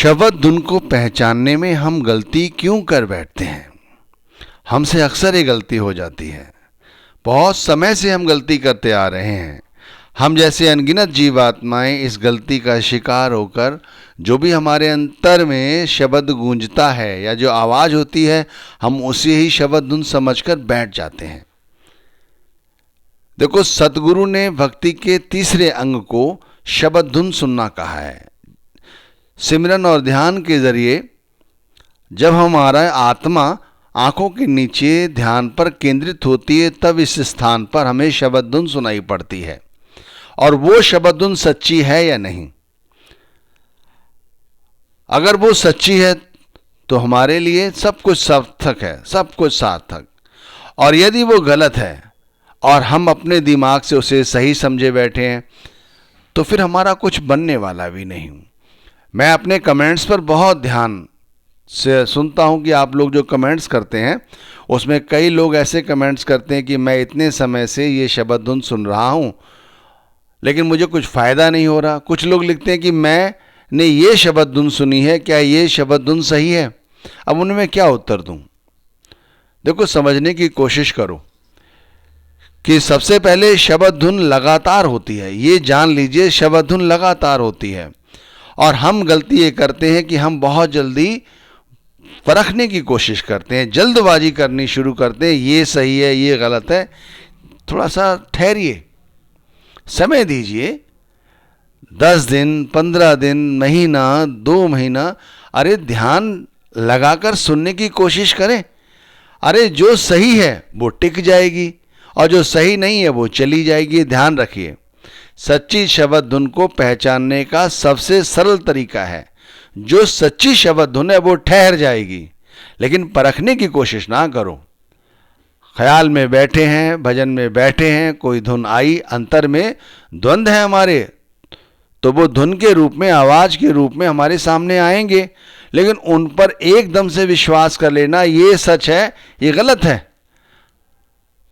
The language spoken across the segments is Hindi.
शब्द धुन को पहचानने में हम गलती क्यों कर बैठते हैं? हमसे अक्सर ये गलती हो जाती है। बहुत समय से हम गलती करते आ रहे हैं। हम जैसे अनगिनत जीवात्माएं इस गलती का शिकार होकर जो भी हमारे अंतर में शब्द गूंजता है या जो आवाज़ होती है, हम उसे ही शब्द धुन समझकर बैठ जाते हैं। देखो, सतगुरु ने भक्ति के तीसरे अंग को शब्द धुन सुनना कहा है। सिमरन और ध्यान के जरिए जब हमारा आत्मा आंखों के नीचे ध्यान पर केंद्रित होती है, तब इस स्थान पर हमें शब्द धुन सुनाई पड़ती है। और वो शब्द धुन सच्ची है या नहीं? अगर वो सच्ची है तो हमारे लिए सब कुछ सार्थक है, सब कुछ सार्थक। और यदि वो गलत है और हम अपने दिमाग से उसे सही समझे बैठे हैं, तो फिर हमारा कुछ बनने वाला भी नहीं। मैं अपने कमेंट्स पर बहुत ध्यान से सुनता हूं कि आप लोग जो कमेंट्स करते हैं, उसमें कई लोग ऐसे कमेंट्स करते हैं कि मैं इतने समय से ये शब्द धुन सुन रहा हूं, लेकिन मुझे कुछ फ़ायदा नहीं हो रहा। कुछ लोग लिखते हैं कि मैंने ये शब्द धुन सुनी है, क्या ये शब्द धुन सही है? अब उन्हें मैं क्या उत्तर दूं? देखो, समझने की कोशिश करो कि सबसे पहले शब्द धुन लगातार होती है। ये जान लीजिए, शब्द धुन लगातार होती है। और हम गलती ये करते हैं कि हम बहुत जल्दी परखने की कोशिश करते हैं, जल्दबाजी करनी शुरू करते हैं, ये सही है, ये गलत है। थोड़ा सा ठहरिए, समय दीजिए, 10 दिन, 15 दिन, महीना, 2 महीना, अरे ध्यान लगाकर सुनने की कोशिश करें। अरे जो सही है वो टिक जाएगी और जो सही नहीं है वो चली जाएगी। ध्यान रखिए, सच्ची शब्द धुन को पहचानने का सबसे सरल तरीका है, जो सच्ची शब्द धुन है वो ठहर जाएगी, लेकिन परखने की कोशिश ना करो। ख्याल में बैठे हैं, भजन में बैठे हैं, कोई धुन आई, अंतर में द्वंद्व है हमारे, तो वो धुन के रूप में, आवाज़ के रूप में हमारे सामने आएंगे, लेकिन उन पर एकदम से विश्वास कर लेना ये सच है, ये गलत है।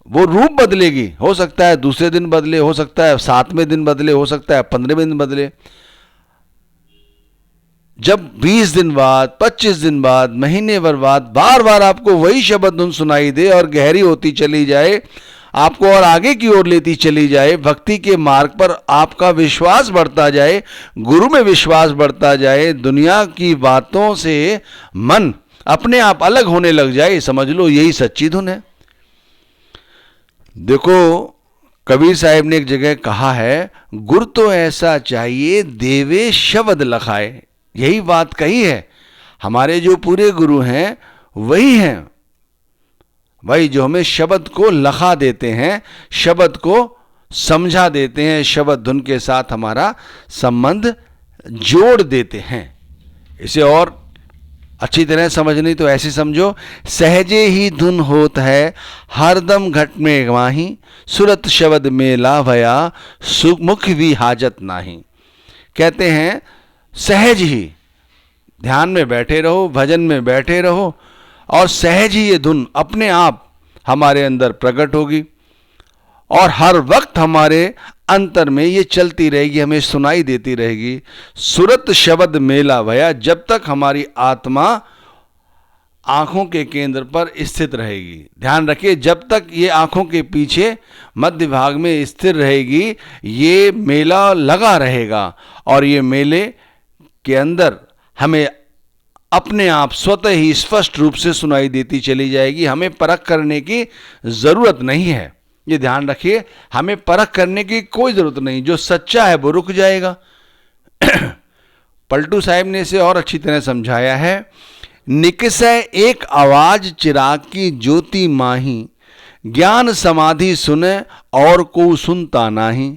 वो रूप बदलेगी, हो सकता है दूसरे दिन बदले, हो सकता है 7वें दिन बदले, हो सकता है 15वें दिन बदले। जब 20 दिन बाद, 25 दिन बाद, महीने भर बाद बार बार आपको वही शब्द धुन सुनाई दे और गहरी होती चली जाए, आपको और आगे की ओर लेती चली जाए, भक्ति के मार्ग पर आपका विश्वास बढ़ता जाए, गुरु में विश्वास बढ़ता जाए, दुनिया की बातों से मन अपने आप अलग होने लग जाए, समझ लो यही सच्ची धुन है। देखो, कबीर साहब ने एक जगह कहा है, गुर तो ऐसा चाहिए देवे शब्द लखाए। यही बात कही है। हमारे जो पूरे गुरु हैं वही हैं, वही जो हमें शब्द को लखा देते हैं, शब्द को समझा देते हैं, शब्द धुन के साथ हमारा संबंध जोड़ देते हैं। इसे और अच्छी तरह समझनी तो ऐसे समझो, सहजे ही धुन होत है हरदम घट में माही, सुरत शब्द मेला भया सुमुख भी हाजत नाही। कहते हैं सहज ही ध्यान में बैठे रहो, भजन में बैठे रहो, और सहज ही ये धुन अपने आप हमारे अंदर प्रकट होगी और हर वक्त हमारे अंतर में ये चलती रहेगी, हमें सुनाई देती रहेगी। सुरत शब्द मेला भया, जब तक हमारी आत्मा आंखों के केंद्र पर स्थित रहेगी। ध्यान रखिए, जब तक ये आंखों के पीछे मध्य भाग में स्थिर रहेगी, ये मेला लगा रहेगा और ये मेले के अंदर हमें अपने आप स्वतः ही स्पष्ट रूप से सुनाई देती चली जाएगी। हमें परख करने की ज़रूरत नहीं है, ये ध्यान रखिए, हमें परख करने की कोई ज़रूरत नहीं। जो सच्चा है वो रुक जाएगा। पलटू साहब ने इसे और अच्छी तरह समझाया है, निकसै एक आवाज चिराग की ज्योति माही, ज्ञान समाधि सुने और को सुनता नाही।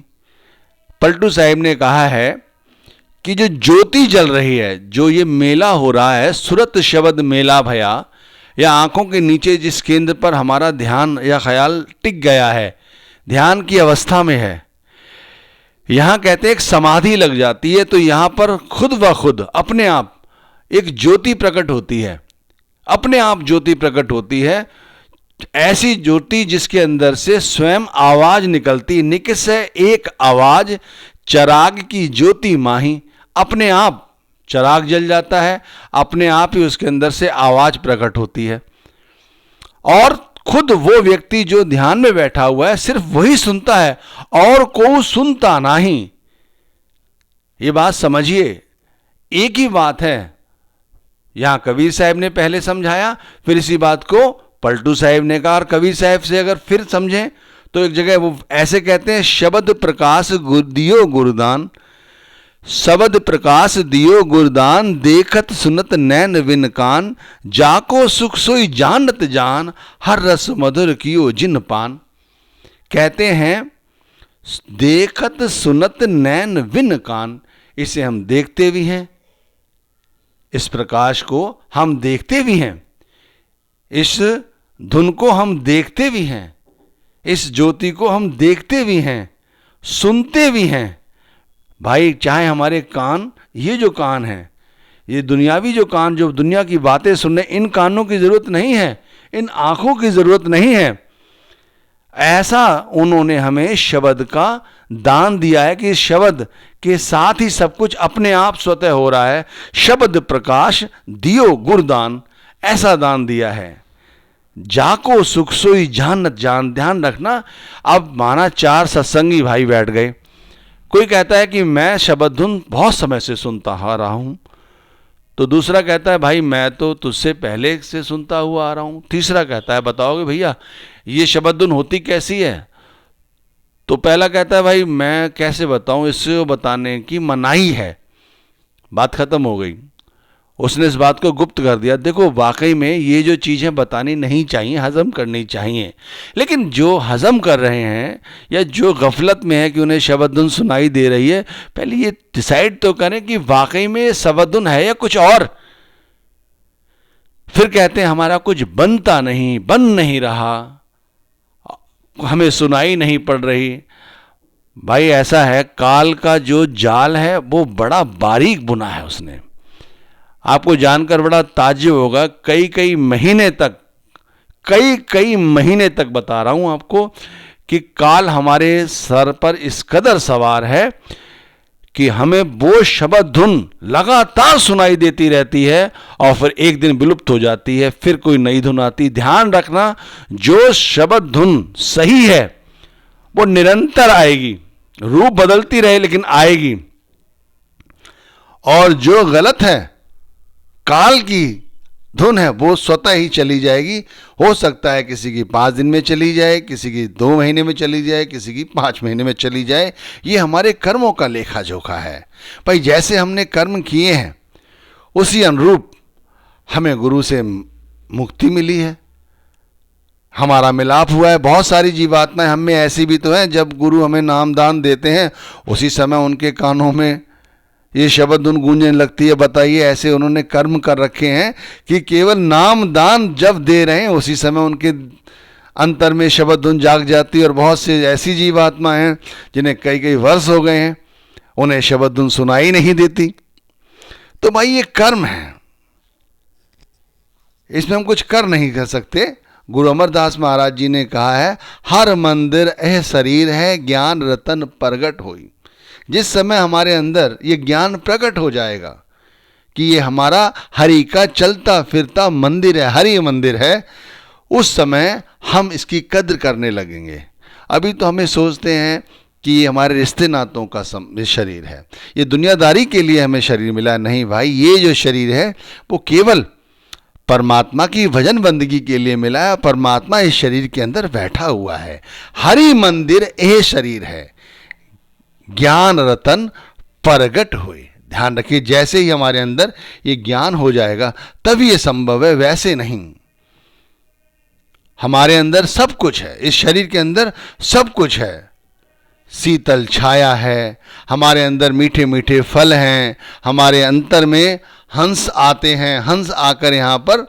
पलटू साहब ने कहा है कि जो ज्योति जल रही है, जो ये मेला हो रहा है, सुरत शब्द मेला भया, या आंखों के नीचे जिस केंद्र पर हमारा ध्यान या ख्याल टिक गया है, ध्यान की अवस्था में है, यहाँ कहते हैं एक समाधि लग जाती है, तो यहाँ पर खुद व खुद अपने आप एक ज्योति प्रकट होती है, अपने आप ज्योति प्रकट होती है। ऐसी ज्योति जिसके अंदर से स्वयं आवाज निकलती, निकस है एक आवाज चिराग की ज्योति माही, अपने आप चिराग जल जाता है, अपने आप ही उसके अंदर से आवाज प्रकट होती है और खुद वो व्यक्ति जो ध्यान में बैठा हुआ है सिर्फ वही सुनता है और कोई सुनता नहीं। ये बात समझिए, एक ही बात है। यहां कबीर साहब ने पहले समझाया, फिर इसी बात को पलटू साहब ने कहा, और कबीर साहब से अगर फिर समझें तो एक जगह वो ऐसे कहते हैं, शब्द प्रकाश दियो गुरदान, शब्द प्रकाश दियो गुरदान, देखत सुनत नैन विन कान, जाको सुख सोई जानत जान, हर रस मधुर कियो जिन पान। कहते हैं देखत सुनत नैन विन कान, इसे हम देखते भी हैं, इस प्रकाश को हम देखते भी हैं, इस धुन को हम देखते भी हैं, इस ज्योति को हम देखते भी हैं, सुनते भी हैं। भाई चाहे हमारे कान, ये जो कान है, ये दुनियावी जो कान जो दुनिया की बातें सुनने, इन कानों की जरूरत नहीं है, इन आंखों की जरूरत नहीं है। ऐसा उन्होंने हमें शब्द का दान दिया है कि शब्द के साथ ही सब कुछ अपने आप स्वतः हो रहा है। शब्द प्रकाश दियो गुरदान, ऐसा दान दिया है। जाको सुख सोई जानत जान, ध्यान रखना। अब माना 4 सत्संगी भाई बैठ गए, कोई कहता है कि मैं शब्द धुन बहुत समय से सुनता आ रहा हूं, तो दूसरा कहता है भाई मैं तो तुझसे पहले से सुनता हुआ आ रहा हूं। तीसरा कहता है बताओगे भैया ये शब्द धुन होती कैसी है? तो पहला कहता है भाई मैं कैसे बताऊं, इससे बताने की मनाही है। बात खत्म हो गई, उसने इस बात को गुप्त कर दिया। देखो वाकई में ये जो चीज़ें बतानी नहीं चाहिए, हजम करनी चाहिए, लेकिन जो हजम कर रहे हैं या जो गफलत में है कि उन्हें शब्द धुन सुनाई दे रही है, पहले ये डिसाइड तो करें कि वाकई में शब्द धुन है या कुछ और। फिर कहते हैं हमारा कुछ बनता नहीं, बन नहीं रहा, हमें सुनाई नहीं पड़ रही। भाई ऐसा है, काल का जो जाल है वो बड़ा बारीक बुना है उसने। आपको जानकर बड़ा ताज्जुब होगा, कई महीने तक बता रहा हूं आपको कि काल हमारे सर पर इस कदर सवार है कि हमें वो शब्द धुन लगातार सुनाई देती रहती है और फिर एक दिन विलुप्त हो जाती है, फिर कोई नई धुन आती। ध्यान रखना, जो शब्द धुन सही है वो निरंतर आएगी, रूप बदलती रहे लेकिन आएगी, और जो गलत है काल की धुन है वो स्वतः ही चली जाएगी। हो सकता है किसी की 5 दिन में चली जाए, किसी की 2 महीने में चली जाए, किसी की 5 महीने में चली जाए। ये हमारे कर्मों का लेखा जोखा है। भाई जैसे हमने कर्म किए हैं उसी अनुरूप हमें गुरु से मुक्ति मिली है, हमारा मिलाप हुआ है। बहुत सारी जीवात्माएं हम में ऐसी भी तो हैं, जब गुरु हमें नाम दान देते हैं उसी समय उनके कानों में ये शब्द धुन गूंजने लगती है। बताइए ऐसे उन्होंने कर्म कर रखे हैं कि केवल नाम दान जब दे रहे हैं उसी समय उनके अंतर में शब्द धुन जाग जाती है। और बहुत से ऐसी जीवात्मा हैं जिन्हें कई वर्ष हो गए हैं, उन्हें शब्द धुन सुनाई नहीं देती। तो भाई ये कर्म है, इसमें हम कुछ कर नहीं कर सकते। गुरु अमरदास महाराज जी ने कहा है, हर मंदिर एह शरीर है, ज्ञान रतन प्रगट होई। जिस समय हमारे अंदर ये ज्ञान प्रकट हो जाएगा कि ये हमारा हरि का चलता फिरता मंदिर है, हरि मंदिर है, उस समय हम इसकी कद्र करने लगेंगे। अभी तो हमें सोचते हैं कि ये हमारे रिश्ते नातों का शरीर है, ये दुनियादारी के लिए हमें शरीर मिला। नहीं भाई, ये जो शरीर है वो केवल परमात्मा की भजन बंदगी के लिए मिला है। परमात्मा इस शरीर के अंदर बैठा हुआ है। हरि मंदिर यह शरीर है, ज्ञान रतन प्रगट हुए। ध्यान रखिए, जैसे ही हमारे अंदर ये ज्ञान हो जाएगा तभी ये संभव है, वैसे नहीं। हमारे अंदर सब कुछ है, इस शरीर के अंदर सब कुछ है। शीतल छाया है, हमारे अंदर मीठे मीठे फल हैं, हमारे अंतर में हंस आते हैं, हंस आकर यहाँ पर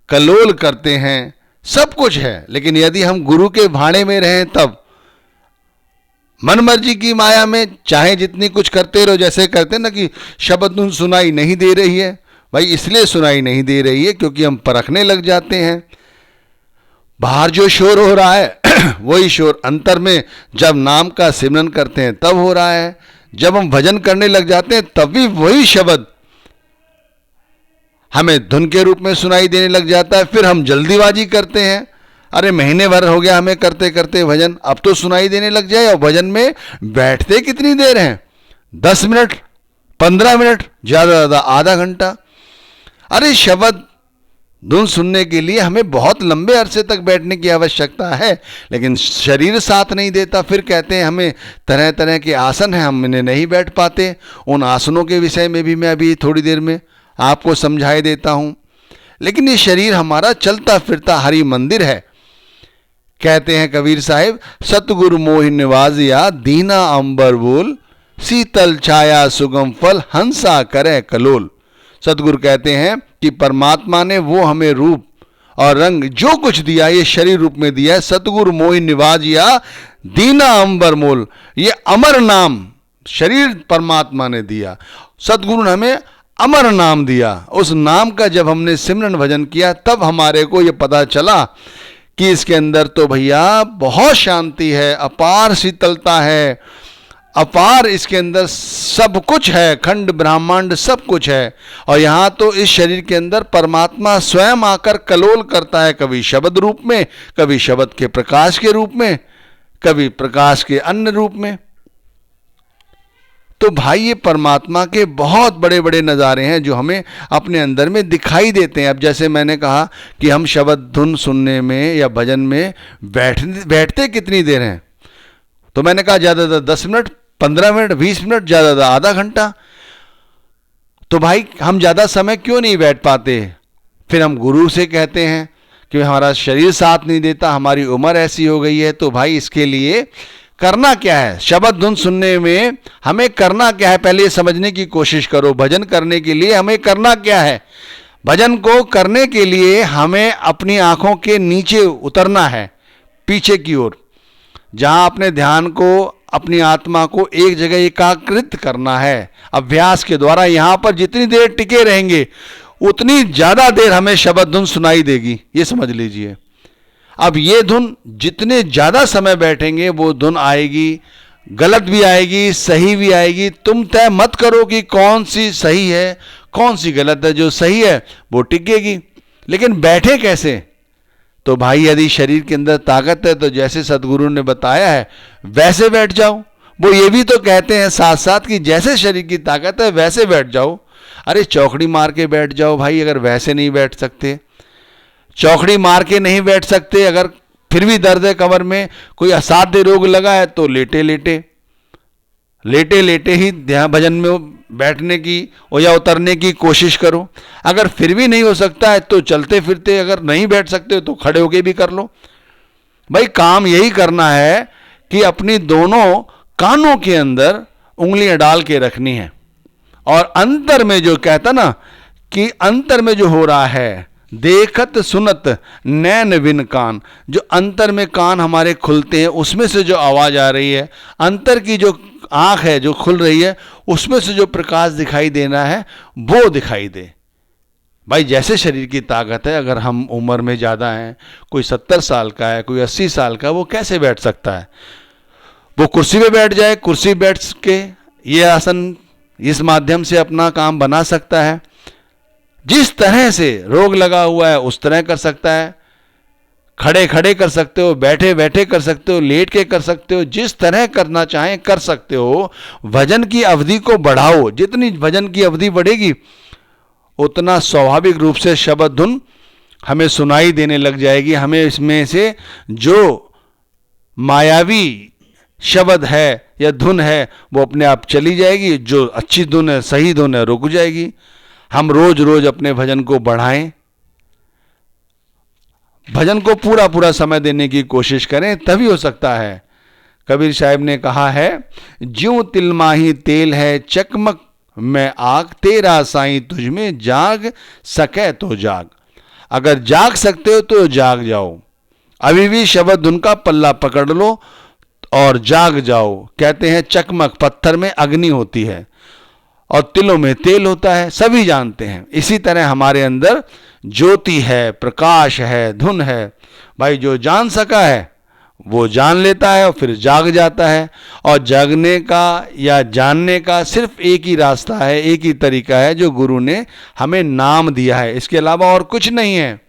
कलोल करते हैं, सब कुछ है। लेकिन यदि हम गुरु के भाड़े में रहें तब मन मर्जी की माया में चाहे जितनी कुछ करते रहो, जैसे करते ना कि शब्द धुन सुनाई नहीं दे रही है। भाई इसलिए सुनाई नहीं दे रही है क्योंकि हम परखने लग जाते हैं। बाहर जो शोर हो रहा है वही शोर अंतर में जब नाम का सिमरन करते हैं तब हो रहा है। जब हम भजन करने लग जाते हैं तब भी वही शब्द हमें धुन के रूप में सुनाई देने लग जाता है। फिर हम जल्दीबाजी करते हैं, अरे महीने भर हो गया हमें करते करते भजन, अब तो सुनाई देने लग जाए। और भजन में बैठते कितनी देर हैं? 10 मिनट, 15 मिनट, ज़्यादा ज़्यादा आधा घंटा। अरे शब्द धुन सुनने के लिए हमें बहुत लंबे अरसे तक बैठने की आवश्यकता है, लेकिन शरीर साथ नहीं देता। फिर कहते हैं हमें तरह तरह के आसन हैं, हम इन्हें नहीं बैठ पाते। उन आसनों के विषय में भी मैं अभी थोड़ी देर में आपको समझाई देता हूँ। लेकिन ये शरीर हमारा चलता फिरता हरि मंदिर है। कहते हैं कबीर साहिब, सतगुरु मोहि निवाजिया दीना अंबर बोल, शीतल छाया सुगम फल हंसा करे कलोल। सतगुरु कहते हैं कि परमात्मा ने वो हमें रूप और रंग जो कुछ दिया, ये शरीर रूप में दिया है। सतगुरु मोहि निवाजिया दीना अंबर मोल, ये अमर नाम शरीर परमात्मा ने दिया। सतगुरु ने हमें अमर नाम दिया। उस नाम का जब हमने सिमरन भजन किया, तब हमारे को ये पता चला कि इसके अंदर तो भैया बहुत शांति है, अपार शीतलता है, अपार इसके अंदर सब कुछ है, खंड ब्रह्मांड सब कुछ है। और यहाँ तो इस शरीर के अंदर परमात्मा स्वयं आकर कलोल करता है, कभी शब्द रूप में, कभी शब्द के प्रकाश के रूप में, कभी प्रकाश के अन्य रूप में। तो भाई ये परमात्मा के बहुत बड़े बड़े नज़ारे हैं जो हमें अपने अंदर में दिखाई देते हैं। अब जैसे मैंने कहा कि हम शब्द धुन सुनने में या भजन में बैठते कितनी देर हैं, तो मैंने कहा ज़्यादा ज़्यादा 10 मिनट, 15 मिनट, 20 मिनट, ज़्यादा ज़्यादा आधा घंटा। तो भाई हम ज़्यादा समय क्यों नहीं बैठ पाते? फिर हम गुरु से कहते हैं कि हमारा शरीर साथ नहीं देता, हमारी उम्र ऐसी हो गई है। तो भाई इसके लिए करना क्या है? शब्द धुन सुनने में हमें करना क्या है, पहले समझने की कोशिश करो। भजन करने के लिए हमें करना क्या है? भजन को करने के लिए हमें अपनी आंखों के नीचे उतरना है, पीछे की ओर, जहां अपने ध्यान को, अपनी आत्मा को एक जगह एकाग्रित करना है अभ्यास के द्वारा। यहां पर जितनी देर टिके रहेंगे उतनी ज़्यादा देर हमें शब्द धुन सुनाई देगी, ये समझ लीजिए। अब ये धुन जितने ज़्यादा समय बैठेंगे वो धुन आएगी, गलत भी आएगी, सही भी आएगी। तुम तय मत करो कि कौन सी सही है कौन सी गलत है। जो सही है वो टिकेगी। लेकिन बैठे कैसे? तो भाई यदि शरीर के अंदर ताकत है तो जैसे सदगुरु ने बताया है वैसे बैठ जाओ। वो ये भी तो कहते हैं साथ साथ कि जैसे शरीर की ताकत है वैसे बैठ जाओ। अरे चौकड़ी मार के बैठ जाओ भाई, अगर वैसे नहीं बैठ सकते। चौकड़ी मार के नहीं बैठ सकते, अगर फिर भी दर्द है कमर में, कोई असाध्य रोग लगा है, तो लेटे लेटे ही ध्यान भजन में बैठने की या उतरने की कोशिश करो। अगर फिर भी नहीं हो सकता है तो चलते फिरते, अगर नहीं बैठ सकते तो खड़े होके भी कर लो। भाई काम यही करना है कि अपनी दोनों कानों के अंदर उंगलियां डाल के रखनी है, और अंतर में जो कहता ना कि अंतर में जो हो रहा है, देखत सुनत नैन बिन कान, जो अंतर में कान हमारे खुलते हैं उसमें से जो आवाज़ आ रही है, अंतर की जो आँख है जो खुल रही है उसमें से जो प्रकाश दिखाई देना है वो दिखाई दे। भाई जैसे शरीर की ताकत है, अगर हम उम्र में ज़्यादा हैं, कोई 70 साल का है, कोई 80 साल का, वो कैसे बैठ सकता है? वो कुर्सी पे बैठ जाए, कुर्सी बैठ के ये आसन इस माध्यम से अपना काम बना सकता है। जिस तरह से रोग लगा हुआ है उस तरह कर सकता है। खड़े खड़े कर सकते हो, बैठे बैठे कर सकते हो, लेट के कर सकते हो, जिस तरह करना चाहें कर सकते हो। भजन की अवधि को बढ़ाओ, जितनी भजन की अवधि बढ़ेगी उतना स्वाभाविक रूप से शब्द धुन हमें सुनाई देने लग जाएगी। हमें इसमें से जो मायावी शब्द है या धुन है वो अपने आप चली जाएगी, जो अच्छी धुन है, सही धुन है, रुक जाएगी। हम रोज रोज अपने भजन को बढ़ाएं, भजन को पूरा पूरा समय देने की कोशिश करें, तभी हो सकता है। कबीर साहब ने कहा है, ज्यों तिलमाही तेल है चकमक में आग, तेरा साईं तुझ में जाग सके तो जाग। अगर जाग सकते हो तो जाग जाओ, अभी भी शब्द धुन का पल्ला पकड़ लो और जाग जाओ। कहते हैं चकमक, पत्थर में अग्नि होती है और तिलों में तेल होता है, सभी जानते हैं। इसी तरह हमारे अंदर ज्योति है, प्रकाश है, धुन है। भाई जो जान सका है वो जान लेता है और फिर जाग जाता है। और जागने का या जानने का सिर्फ एक ही रास्ता है, एक ही तरीका है जो गुरु ने हमें नाम दिया है, इसके अलावा और कुछ नहीं है।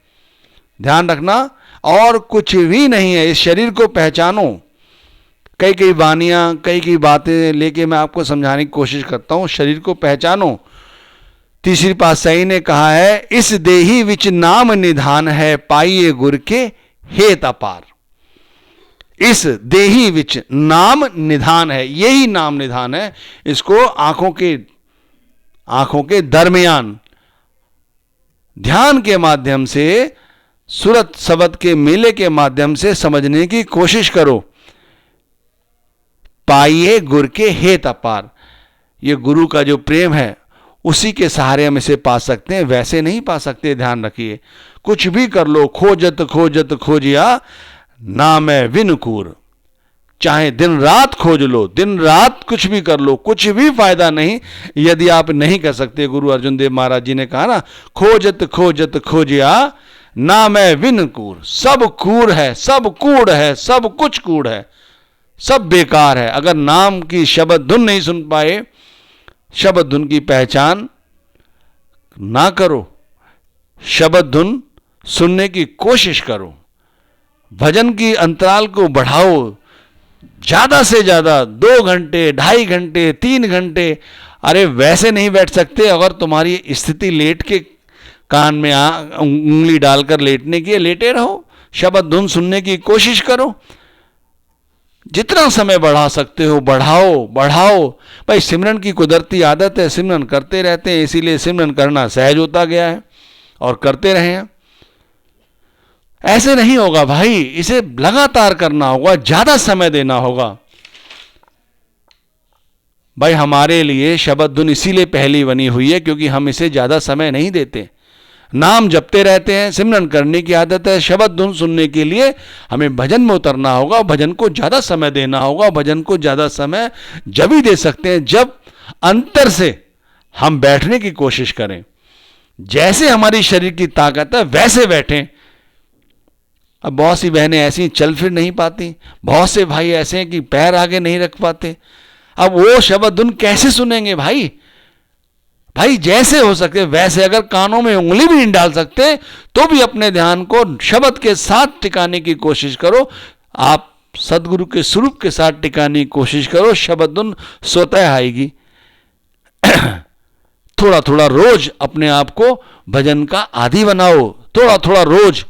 ध्यान रखना, और कुछ भी नहीं है। इस शरीर को पहचानो। कई कई वानियाँ, कई कई बातें लेके मैं आपको समझाने की कोशिश करता हूँ। शरीर को पहचानो। तीसरी पातशाही ने कहा है, इस देही विच नाम निधान है, पाइए गुर के हेत अपार। इस देही विच नाम निधान है, यही नाम निधान है। इसको आंखों के दरमियान ध्यान के माध्यम से, सुरत शब्द के मेले के माध्यम से समझने की कोशिश करो। पाइए गुर के हेत अपार। ये गुरु का जो प्रेम है उसी के सहारे हम इसे पा सकते हैं, वैसे नहीं पा सकते। ध्यान रखिए, कुछ भी कर लो, खोजत खोजत खोजिया नाम है विनुकूर। चाहे दिन रात खोज लो, दिन रात कुछ भी कर लो, कुछ भी फायदा नहीं यदि आप नहीं कर सकते। गुरु अर्जुन देव महाराज जी ने कहा ना, खोजत खोजत खोजिया नाम है विनुकूर। सब कूड़ है, सब कूड़ है, सब कुछ कूड़ है, सब बेकार है। अगर नाम की शब्द धुन नहीं सुन पाए, शब्द धुन की पहचान ना करो, शब्द धुन सुनने की कोशिश करो। भजन की अंतराल को बढ़ाओ, ज्यादा से ज्यादा 2 घंटे, 2.5 घंटे, 3 घंटे। अरे वैसे नहीं बैठ सकते। अगर तुम्हारी स्थिति लेट के कान में उंगली डालकर लेटने की, लेटे रहो, शब्द धुन सुनने की कोशिश करो। जितना समय बढ़ा सकते हो बढ़ाओ, बढ़ाओ। भाई सिमरन की कुदरती आदत है, सिमरन करते रहते हैं, इसीलिए सिमरन करना सहज होता गया है और करते रहे हैं। ऐसे नहीं होगा भाई, इसे लगातार करना होगा, ज्यादा समय देना होगा। भाई हमारे लिए शब्द धुन इसीलिए पहली बनी हुई है क्योंकि हम इसे ज्यादा समय नहीं देते। नाम जपते रहते हैं, सिमरन करने की आदत है। शब्द धुन सुनने के लिए हमें भजन में उतरना होगा, भजन को ज्यादा समय देना होगा। भजन को ज्यादा समय जब ही दे सकते हैं जब अंतर से हम बैठने की कोशिश करें। जैसे हमारी शरीर की ताकत है वैसे बैठें। अब बहुत सी बहनें ऐसी चल फिर नहीं पाती, बहुत से भाई ऐसे हैं कि पैर आगे नहीं रख पाते। अब वो शब्द धुन कैसे सुनेंगे भाई? भाई जैसे हो सके वैसे, अगर कानों में उंगली भी नहीं डाल सकते तो भी अपने ध्यान को शब्द के साथ टिकाने की कोशिश करो। आप सदगुरु के स्वरूप के साथ टिकाने की कोशिश करो, शब्द धुन स्वतः आएगी। थोड़ा थोड़ा रोज अपने आप को भजन का आदी बनाओ। थोड़ा थोड़ा रोज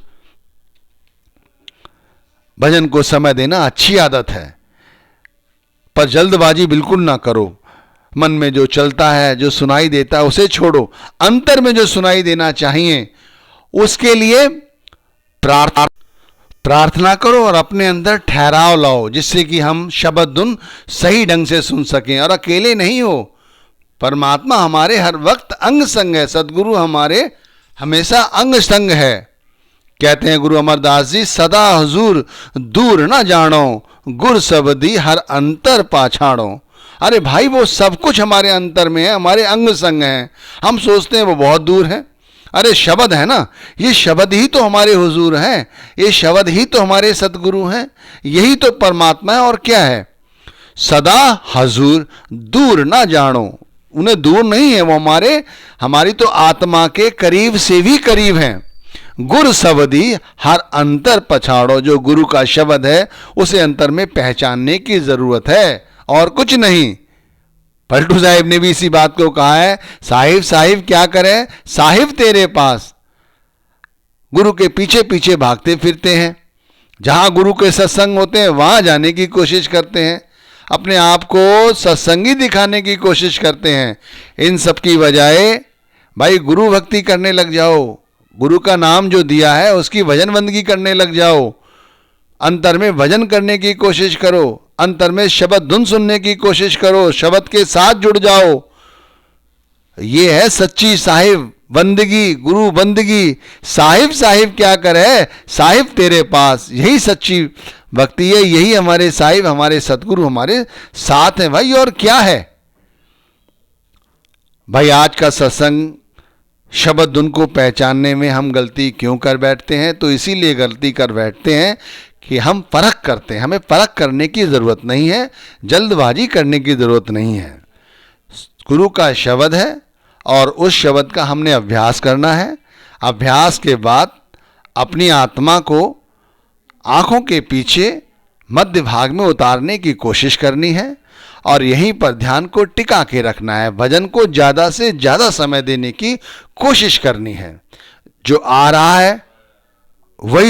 भजन को समय देना अच्छी आदत है, पर जल्दबाजी बिल्कुल ना करो। मन में जो चलता है, जो सुनाई देता है उसे छोड़ो। अंतर में जो सुनाई देना चाहिए उसके लिए प्रार्थना करो और अपने अंदर ठहराव लाओ, जिससे कि हम शब्द धुन सही ढंग से सुन सकें। और अकेले नहीं हो, परमात्मा हमारे हर वक्त अंग संग है। सदगुरु हमारे हमेशा अंग संग है। कहते हैं गुरु अमरदास जी, सदा हुजूर दूर न जानो, गुर सबदी हर अंतर पाछाड़ो। अरे भाई वो सब कुछ हमारे अंतर में है, हमारे अंग संग है। हम सोचते हैं वो बहुत दूर है। अरे शब्द है ना, ये शब्द ही तो हमारे हुजूर हैं, ये शब्द ही तो हमारे सतगुरु हैं, यही तो परमात्मा है। और क्या है? सदा हुजूर दूर ना जानो, उन्हें दूर नहीं है, वो हमारी तो आत्मा के करीब से भी करीब हैं। गुर शब्दी हर अंतर पछाड़ो, जो गुरु का शब्द है उसे अंतर में पहचानने की जरूरत है और कुछ नहीं। पलटू साहिब ने भी इसी बात को कहा है, साहिब साहिब क्या करें, साहिब तेरे पास। गुरु के पीछे पीछे भागते फिरते हैं, जहां गुरु के सत्संग होते हैं वहां जाने की कोशिश करते हैं, अपने आप को सत्संगी दिखाने की कोशिश करते हैं। इन सब की बजाय भाई गुरु भक्ति करने लग जाओ, गुरु का नाम जो दिया है उसकी भजन बंदगी करने लग जाओ। अंतर में भजन करने की कोशिश करो, अंतर में शब्द धुन सुनने की कोशिश करो, शब्द के साथ जुड़ जाओ। ये है सच्ची साहिब बंदगी, गुरु बंदगी। साहिब साहिब क्या करे, साहिब तेरे पास, यही सच्ची भक्ति है। यही हमारे साहिब, हमारे सतगुरु हमारे साथ हैं भाई। और क्या है भाई? आज का सत्संग शब्द धुन को पहचानने में हम गलती क्यों कर बैठते हैं? तो इसीलिए गलती कर बैठते हैं कि हम परख करते हैं। हमें परख करने की ज़रूरत नहीं है, जल्दबाजी करने की ज़रूरत नहीं है। गुरु का शब्द है और उस शब्द का हमने अभ्यास करना है। अभ्यास के बाद अपनी आत्मा को आँखों के पीछे मध्य भाग में उतारने की कोशिश करनी है और यहीं पर ध्यान को टिका के रखना है। भजन को ज़्यादा से ज़्यादा समय देने की कोशिश करनी है। जो आ रहा है वही